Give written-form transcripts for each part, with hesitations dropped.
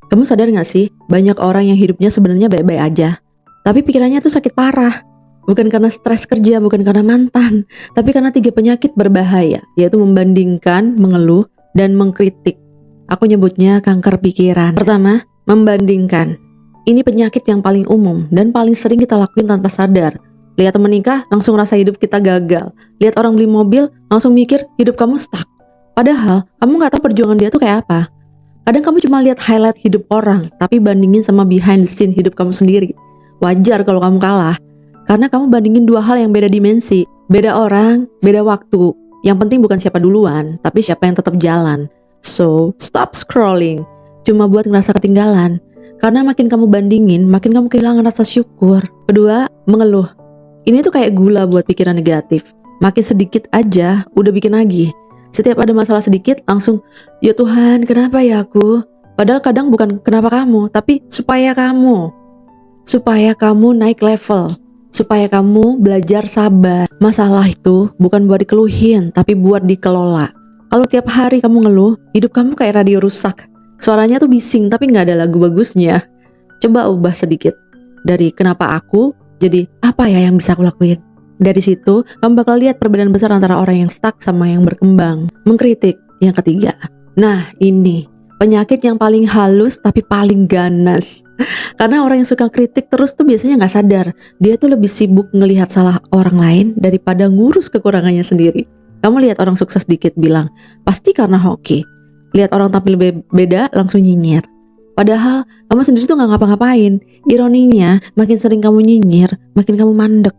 Kamu sadar gak sih, banyak orang yang hidupnya sebenarnya baik-baik aja, tapi pikirannya tuh sakit parah. Bukan karena stres kerja, bukan karena mantan, tapi karena 3 penyakit berbahaya, yaitu membandingkan, mengeluh, dan mengkritik. Aku nyebutnya kanker pikiran. Pertama, membandingkan. Ini penyakit yang paling umum dan paling sering kita lakuin tanpa sadar. Lihat temen nikah, langsung rasa hidup kita gagal. Lihat orang beli mobil, langsung mikir hidup kamu stuck. Padahal, kamu gak tahu perjuangan dia tuh kayak apa. Kadang kamu cuma lihat highlight hidup orang, tapi bandingin sama behind the scene hidup kamu sendiri. Wajar kalau kamu kalah, karena kamu bandingin 2 hal yang beda dimensi. Beda orang, beda waktu. Yang penting bukan siapa duluan, tapi siapa yang tetap jalan. So, stop scrolling, cuma buat ngerasa ketinggalan. Karena makin kamu bandingin, makin kamu kehilangan rasa syukur. Kedua, mengeluh. Ini tuh kayak gula buat pikiran negatif. Makin sedikit aja, udah bikin lagi. Setiap ada masalah sedikit, langsung, ya Tuhan, kenapa ya aku? Padahal kadang bukan kenapa kamu, tapi supaya kamu. Supaya kamu naik level. Supaya kamu belajar sabar. Masalah itu bukan buat dikeluhin, tapi buat dikelola. Kalau tiap hari kamu ngeluh, hidup kamu kayak radio rusak. Suaranya tuh bising, tapi gak ada lagu bagusnya. Coba ubah sedikit. Dari kenapa aku, jadi apa ya yang bisa aku lakuin? Dari situ, kamu bakal lihat perbedaan besar antara orang yang stuck sama yang berkembang. Mengkritik, yang ketiga. Nah, ini penyakit yang paling halus tapi paling ganas. Karena orang yang suka kritik terus tuh biasanya gak sadar. Dia tuh lebih sibuk ngelihat salah orang lain daripada ngurus kekurangannya sendiri. Kamu lihat orang sukses dikit bilang, pasti karena hoki. Lihat orang tampil beda langsung nyinyir. Padahal kamu sendiri tuh gak ngapa-ngapain. Ironinya, makin sering kamu nyinyir, makin kamu mandek.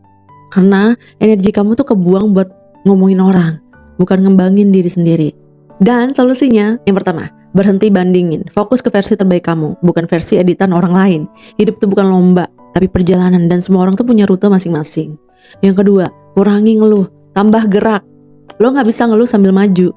Karena energi kamu tuh kebuang buat ngomongin orang, bukan ngembangin diri sendiri. Dan solusinya, yang pertama, berhenti bandingin. Fokus ke versi terbaik kamu, bukan versi editan orang lain. Hidup tuh bukan lomba, tapi perjalanan, dan semua orang tuh punya rute masing-masing. Yang kedua, kurangi ngeluh, tambah gerak. Lo gak bisa ngeluh sambil maju.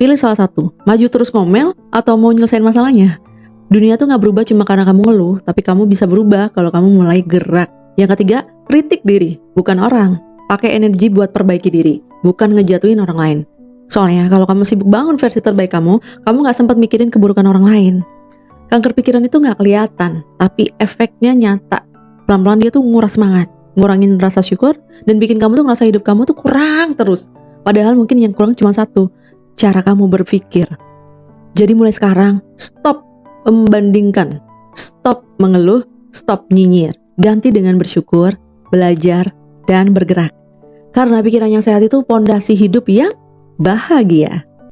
Pilih salah satu, maju terus ngomel atau mau nyelesain masalahnya. Dunia tuh gak berubah cuma karena kamu ngeluh, tapi kamu bisa berubah kalau kamu mulai gerak. Yang ketiga, kritik diri, bukan orang. Pakai energi buat perbaiki diri, bukan ngejatuhin orang lain. Soalnya kalau kamu sibuk bangun versi terbaik kamu gak sempat mikirin keburukan orang lain. Kanker pikiran itu gak kelihatan, tapi efeknya nyata. Pelan-pelan dia tuh nguras semangat, ngurangin rasa syukur, dan bikin kamu tuh ngerasa hidup kamu tuh kurang terus. Padahal mungkin yang kurang cuma satu, cara kamu berpikir. Jadi mulai sekarang, stop membandingkan, stop mengeluh, stop nyinyir. Ganti dengan bersyukur, belajar, dan bergerak. Karena pikiran yang sehat itu pondasi hidup yang bahagia.